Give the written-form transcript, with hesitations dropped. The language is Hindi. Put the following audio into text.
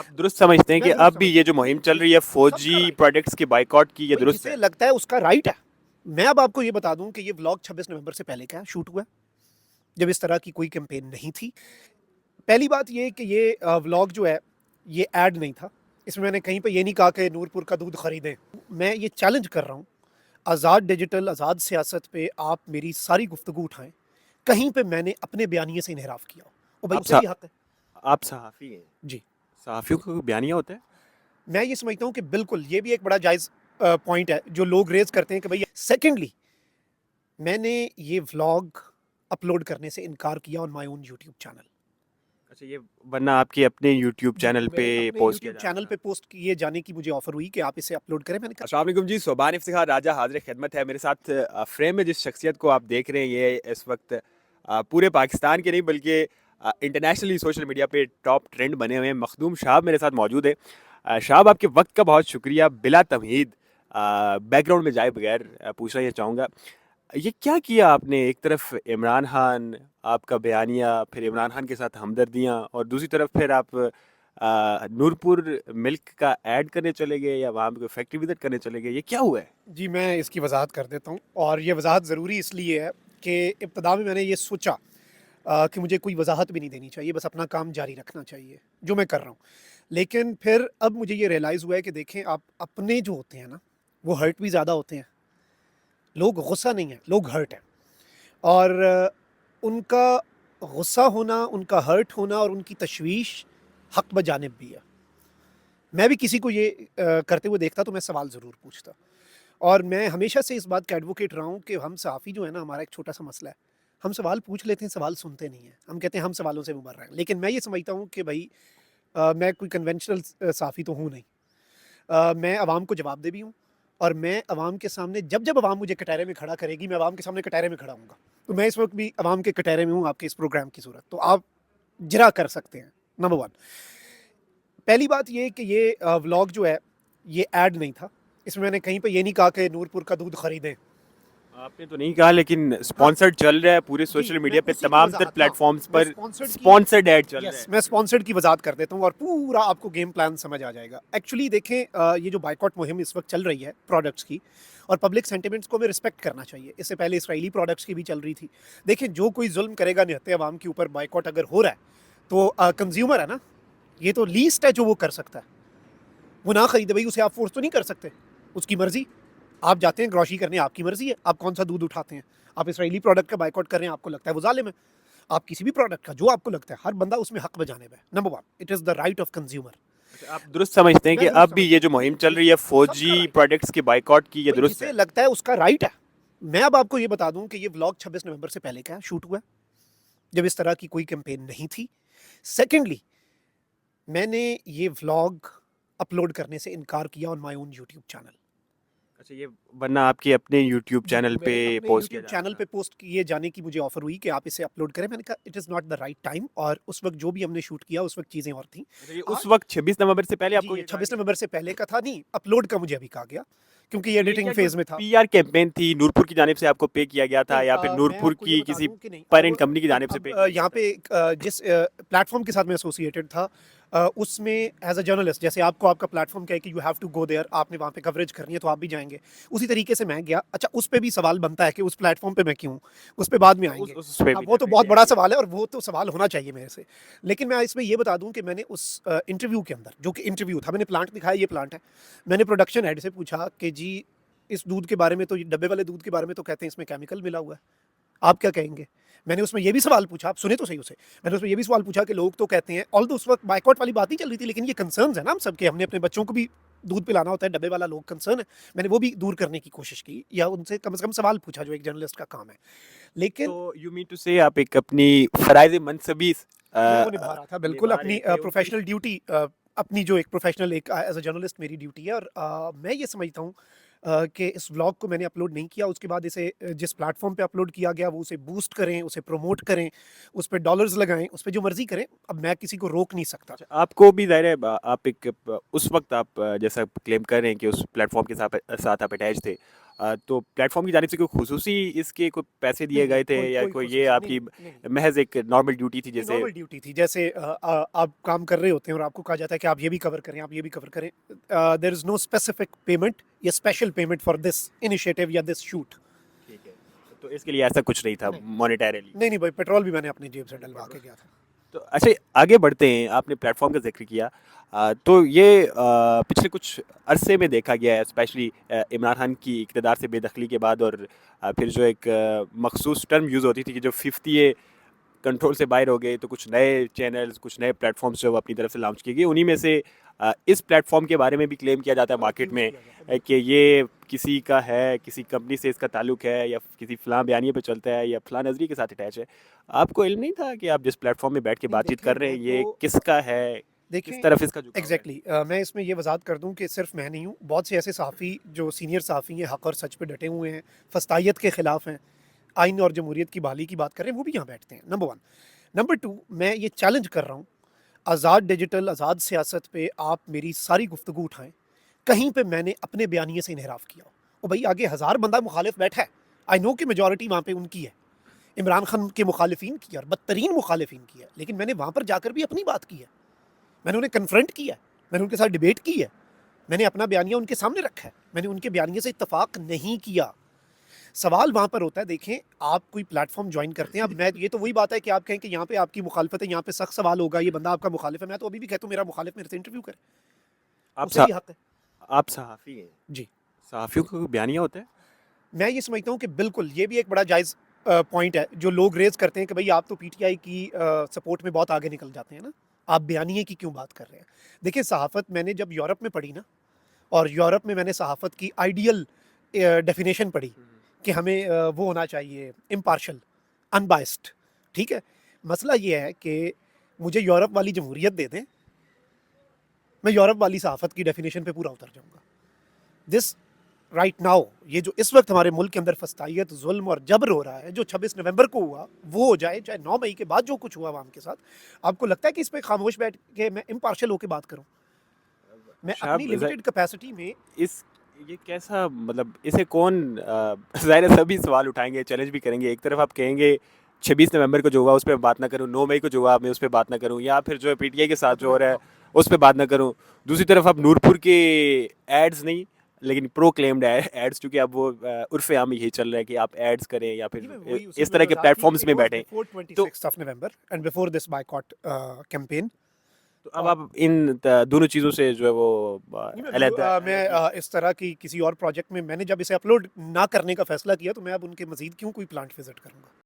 आप दुरुस्त समझते हैं मैं कि दुरुस्त अब भी ये समझता जो हूँ मुहिम कि चल रही है सबका फौजी राइट है प्रोडक्ट्स के बाइकआउट की, ये भाई, दुरुस्त जिसे है? लगता है उसका राइट है। मैं अब आपको ये बता दूं कि ये व्लॉग 26 नवंबर से पहले का शूट हुआ है, जब इस तरह की कोई कैंपेन नहीं थी। पहली बात ये कि ये व्लॉग जो है, ये ऐड नहीं था। इसमें मैंने कहीं पे ये नहीं कहा कि नूरपुर का दूध खरीदें। मैं ये चैलेंज कर रहा हूँ, आज़ाद डिजिटल, आज़ाद सियासत पे आप मेरी सारी गुफ्तगू उठाएं, कहीं पे मैंने अपने बयानिए से इनहराफ किया हो, और भाई आप उसे भी हक है। आप सहाफ़ी हैं। जी। सहाफ़ियों का कोई बयानिया होता है? मैं ये समझता हूँ कि बिल्कुल ये भी एक बड़ा जायज़ पॉइंट है जो लोग रेज करते हैं कि भाई सेकेंडली, मैंने ये व्लॉग अपलोड करने से इनकार किया on my own YouTube channel. अच्छा, ये वरना आपके अपने यूट्यूब जी, चैनल पे मेरे अपने पोस्ट किया यूट्यूब जा रहा चैनल था। पे पोस्ट किए जाने की मुझे ऑफर हुई कि आप इसे अपलोड करें, मैंने कहा अस्सलाम वालेकुम जी, सोबान इफ्तिखार राजा हाज़िर खिदमत है। मेरे साथ फ्रेम में जिस शख्सियत को आप देख रहे हैं, ये इस वक्त पूरे पाकिस्तान के नहीं बल्कि इंटरनेशनली सोशल मीडिया पे टॉप ट्रेंड बने हुए हैं, मखदूम शाह मेरे साथ मौजूद है। शाह, आपके वक्त का बहुत शुक्रिया। बिला तमहीद बैकग्राउंड में जाए बगैर पूछना ये चाहूँगा, ये क्या किया आपने? एक तरफ इमरान खान, आपका बयानिया, फिर इमरान खान के साथ हमदर्दियाँ, और दूसरी तरफ फिर आप नूरपुर मिल्क का ऐड करने चले गए या वहाँ पे कोई फैक्ट्री विजिट करने चले गए, ये क्या हुआ है? जी, मैं इसकी वजाहत कर देता हूँ, और ये वजाहत ज़रूरी इसलिए है कि इब्तदा में मैंने ये सोचा कि मुझे कोई वजाहत भी नहीं देनी चाहिए, बस अपना काम जारी रखना चाहिए, जो मैं कर रहा हूँ। लेकिन फिर अब मुझे ये रियलाइज़ हुआ है कि देखें, आप अपने जो होते हैं ना, वो हर्ट भी ज़्यादा होते हैं। लोग गुस्सा नहीं है, लोग हर्ट हैं। और उनका गुस्सा होना, उनका हर्ट होना और उनकी तशवीश हक बजानिब भी है। मैं भी किसी को ये करते हुए देखता तो मैं सवाल ज़रूर पूछता, और मैं हमेशा से इस बात का एडवोकेट रहा हूँ कि हम सहाफ़ी जो है ना, हमारा एक छोटा सा मसला है। हम सवाल पूछ लेते हैं, सवाल सुनते नहीं हैं। हम कहते हैं हम सवालों से उबर रहे हैं, लेकिन मैं ये समझता हूँ कि भाई मैं कोई कन्वेंशनल सहाफ़ी तो हूँ नहीं। मैं आवाम को जवाब दे भी हूँ, और मैं आवाम के सामने जब जब आवाम मुझे कटहरे में खड़ा करेगी, मैं आवाम के सामने कटहरे में खड़ा हूँगा। तो मैं इस वक्त भी आवाम के कटहरे में हूँ आपके इस प्रोग्राम की सूरत, तो आप जरा कर सकते हैं। नंबर वन, पहली बात ये कि ये व्लॉग जो है, ये ऐड नहीं था। इसमें मैंने कहीं पे ये नहीं कहा कि नूरपुर का दूध खरीदें। आपने तो नहीं कहा, लेकिन हाँ, स्पॉन्सर्ड चल रहा है पूरे जी, सोशल मैं मीडिया पे, उसी की तमाम तर वजाहत, हाँ, प्लेटफॉर्म्स मैं पर स्पॉन्सर्ड की, स्पॉन्सर्ड ऐड चल रहे यस, हैं। मैं स्पॉन्सर्ड की वजाहत कर देता हूँ और पूरा आपको गेम प्लान समझ आ जाएगा। एक्चुअली देखें, ये जो बाइकॉट मुहिम इस वक्त चल रही है प्रोडक्ट्स की, और पब्लिक सेंटिमेंट्स को हमें रिस्पेक्ट करना चाहिए। इससे पहले इसराइली प्रोडक्ट्स की भी चल रही थी। देखें, जो कोई जुल्म करेगा निहत्ते अवाम के ऊपर, बाइकॉट अगर हो रहा है, तो कंज्यूमर है ना, ये तो लीस्ट है जो वो कर सकता है। वो ना खरीदे भाई, उसे आप फोर्स तो नहीं कर सकते, उसकी मर्जी। आप जाते हैं ग्रॉसरी करने, आपकी मर्जी है, आप कौन सा दूध उठाते हैं। आप इसराइली प्रोडक्ट का बाइकआउट कर रहे हैं, आपको लगता है वो जालिम है। आप किसी भी प्रोडक्ट का, जो आपको लगता है, हर बंदा उसमें हक बजाने में। Number one, it is the right of consumer. अच्छा, आप दुरुस्त समझते हैं कि मैं दुरुस्त अब भी समझता ये हूँ जो कि मुहिम चल रही है बिल्कुल फौजी सबका राइट है प्रोडक्ट्स के बाइकआउट की, ये भाई, दुरुस्त जिसे है? लगता है उसका राइट है। मैं अब आपको ये बता दूं कि ये व्लॉग 26 नवंबर से पहले का शूट हुआ है, जब इस तरह की कोई कैंपेन नहीं थी। सेकेंडली, मैंने ये व्लॉग अपलोड करने से इनकार किया on my own YouTube channel. अच्छा, ये वरना आपके अपने यूट्यूब जी, चैनल पे मेरे अपने पोस्ट किया यूट्यूब जा रहा चैनल था। पे पोस्ट किए जाने की मुझे ऑफर हुई कि आप इसे अपलोड करें। मैंने कहा it is not the right time, और उस वक्त जो भी हमने शूट किया उस वक्त चीज़ें और थी। अच्छा, ये उस आज, वक्त 26 नवंबर से पहले जी, आपको ये ये कहा 26 गया? नवंबर से पहले का था। नहीं, अपलोड का मुझे अभी कहा गया, क्योंकि ये तो ये एडिटिंग क्या कोई फेज में था। पीआर कैंपेन थी? नूरपुर की जानिब से आपको पे किया गया था नहीं, या फिर मैं नूरपुर आपको ये की बता किसी दूं कि नहीं, पेरेंट कंपनी की जानिब से पे किया गया यहाँ था? पे जिस प्लेटफॉर्म के साथ मैं एसोसिएटेड था, उसमें एज अ जर्नलिस्ट, जैसे आपको आपका प्लेटफॉर्म क्या है कि you have to go there, आपने वहाँ पे कवरेज करनी है तो आप भी जाएंगे, उसी तरीके से मैं गया। अच्छा, उस पर भी सवाल बनता है कि उस प्लेटफॉर्म पे मैं क्यों, उस पर बाद में अच्छा, आएंगे। उस पे हाँ, भी वो तो बहुत डेफिनेटली बड़ा आएंगे। सवाल है, और वो तो सवाल होना चाहिए मेरे से। लेकिन मैं इसमें ये बता दूं कि मैंने उस इंटरव्यू के अंदर, जो कि इंटरव्यू था, मैंने प्लांट दिखाया, ये प्लांट है। मैंने प्रोडक्शन हेड से पूछा कि जी, इस दूध के बारे में तो, ये डब्बे वाले दूध के बारे में तो कहते हैं इसमें केमिकल मिला हुआ है, आप क्या कहेंगे? मैंने उसमें ये भी सवाल पूछा, आप सुने तो सही उसे। मैंने उसमें ये भी सवाल पूछा कि लोग तो कहते हैं, ऑल उस वक्त बाइकआउट वाली बात नहीं चल रही थी, लेकिन ये कंसर्न्स है ना हम सबके, हमने अपने बच्चों को भी दूध पिलाना होता है, डब्बे वाला लोग कंसर्न है। मैंने वो भी दूर करने की कोशिश की, या उनसे कम से कम सवाल पूछा, जो एक जर्नलिस्ट का काम है। तो लेकिन यू मीन टू से आप एक अपनी फराइज मनसबी मैं वो निभा रहा था, बिल्कुल निभा रहे अपनी थे उनकी। प्रोफेशनल ड्यूटी, अपनी जो एक प्रोफेशनल, एक एज अ जर्नलिस्ट मेरी ड्यूटी है। और मैं ये समझता हूँ कि इस व्लॉग को मैंने अपलोड नहीं किया, उसके बाद इसे जिस प्लेटफॉर्म पे अपलोड किया गया, वो उसे बूस्ट करें, उसे प्रमोट करें, उस पर डॉलर्स लगाएं, उस पर जो मर्जी करें। अब मैं किसी को रोक नहीं सकता। अच्छा, आपको भी ज़ाहिर है आप एक उस वक्त आप जैसा क्लेम कर रहे हैं कि उस प्लेटफॉर्म के साथ साथ आप अटैच थे, तो प्लेटफॉर्म की जानिब से कोई खुसूसी इसके कोई पैसे दिए नहीं, नहीं, गए थे कोई या कोई कोई ये खुसूसी नहीं, आपकी नहीं, नहीं। महज एक नॉर्मल ड्यूटी थी नहीं, जैसे? नॉर्मल ड्यूटी थी। जैसे आप काम कर रहे होते हैं और आपको कहा जाता है कि आप ये भी कवर करें, आप ये भी कवर करें। There is no specific payment या special payment for this initiative या दिस शूट। ठीक है, तो इसके लिए ऐसा कुछ नहीं था नहीं, मॉनेटरीली? नहीं, नहीं भाई, पेट्रोल भी मैंने अपनी जेब से डलवा के गया था। तो अच्छा, आगे बढ़ते हैं, आपने प्लेटफॉर्म का जिक्र किया। तो ये पिछले कुछ अरसे में देखा गया है, स्पेशली इमरान खान की इक़्तिदार से बेदखली के बाद, और फिर जो एक मखसूस टर्म यूज़ होती थी कि जो 50 कंट्रोल से बाहर हो गए, तो कुछ नए चैनल्स, कुछ नए प्लेटफॉर्म्स जो अपनी तरफ से लॉन्च किए गए, उन्हीं में से इस प्लेटफॉर्म के बारे में भी क्लेम किया जाता है हाँ, मार्केट यूज़ में, किया जाता है, कि ये किसी का है, किसी कंपनी से इसका ताल्लुक है, या किसी फलां बयानिए पे चलता है, या फलां नज़रिए के साथ अटैच है। आपको इल्म नहीं था कि आप जिस प्लेटफॉर्म में बैठ के नहीं बातचीत देखिए, कर रहे मैं हैं, ये तो किसका है, किस देखें तरफ इसका झुकाव है? एग्ज़ैक्टली मैं इसमें ये वज़ाहत कर दूँ कि सिर्फ़ मैं नहीं हूँ, बहुत से ऐसे सहाफ़ी जो सीनियर सहाफ़ी हैं, हक़ और सच पे डटे हुए हैं, फस्तायत के ख़िलाफ़ हैं, आइन और जमहूरियत की बहाली की बात कर रहे हैं, वो भी यहाँ बैठते हैं, नंबर 1। नंबर 2, मैं ये चैलेंज कर रहा हूँ, आज़ाद डिजिटल, आज़ाद सियासत पे आप मेरी सारी गुफ्तगू उठाएँ, कहीं पे मैंने अपने बयानिए से इन्हिराफ किया हो। ओ भई आगे हज़ार बंदा मुखालिफ बैठा है, आई नो कि मेजॉरिटी वहाँ पे उनकी है, इमरान खान के मुखालिफिन की और बदतरीन मुखालिफिन की है, लेकिन मैंने वहाँ पर जाकर भी अपनी बात की है। मैंने उन्हें कन्फ्रंट किया है, मैंने उनके साथ डिबेट की है, मैंने अपना बयानिया उनके सामने रखा है, मैंने उनके बयानिए से इत्तफ़ाक नहीं किया। सवाल वहाँ पर होता है, देखें आप कोई प्लेटफ़ॉर्म जॉइन करते हैं, अब मैं ये तो वही बात है कि आप कहें कि यहाँ पे आपकी मुखालफत है, यहाँ पे सख्त सवाल होगा, ये बंदा आपका मुखालिफ है, मैं तो अभी भी कहता हूँ मेरा मुखालिफ मेरे से इंटरव्यू करे, आप उसे भी हक़ है। आप सहाफ़ी हैं, जी, सहाफ़ियों का कोई बयानिया होता है? मैं ये समझता हूँ कि बिल्कुल ये भी एक बड़ा जायज़ पॉइंट है, जो लोग रेज़ करते हैं कि भई आप तो पीटीआई की सपोर्ट में बहुत आगे निकल जाते हैं ना, आप बयानिए की क्यों बात कर रहे हैं? देखिए सहाफ़त मैंने जब यूरोप में पढ़ी ना, और यूरोप में मैंने सहाफ़त की आइडियल डेफिनेशन पढ़ी कि हमें वो होना चाहिए इम्पार्शियल, अनबायस्ड, ठीक है? मसला ये है कि मुझे यूरोप वाली जमहूरियत दे दें, मैं यूरोप वाली सहाफ़त की डेफिनेशन पे पूरा उतर जाऊँगा। दिस राइट नाउ, ये जो इस वक्त हमारे मुल्क के अंदर फस्तायत, जुल्म और जबर हो रहा है, जो 26 नवंबर को हुआ, वो हो जाए, चाहे 9 मई के बाद जो कुछ हुआ अवाम के साथ, आपको लगता है कि इस पे खामोश बैठ के मैं इम्पार्शियल होके बात करूँ? मैं अपनी शायद लिमिटेड कैपेसिटी में इस ये कैसा, मतलब इसे कौन ज़ाहिर है सभी सवाल उठाएंगे, चैलेंज भी करेंगे। एक तरफ आप कहेंगे 26 नवंबर को जो हुआ उस पर बात ना करूं, 9 मई को जो हुआ मैं उस पर बात ना करूं, या फिर जो है पीटीआई के साथ अब जो हो मैं रहा है हाँ, उस पर बात ना करूं। दूसरी तरफ आप नूरपुर के एड्स नहीं, लेकिन प्रो क्लेम्ड एड्स, चूंकि अब वो उर्फ आम यही चल रहा है कि आप एड्स करें या जी, फिर मैं वही उसी इस में तरह के वज़ाहत की कि प्लेटफॉर्म्स इट में वाज़ बैठें। बिफोर तो 26th of November and before this boycott campaign. तो अब और आप इन दोनों चीज़ों से जो है वो नहीं, मैं अलग। इस तरह की किसी और प्रोजेक्ट में मैंने जब इसे अपलोड ना करने का फैसला किया, तो मैं अब उनके मज़ीद क्यों कोई प्लांट विज़िट करूँगा?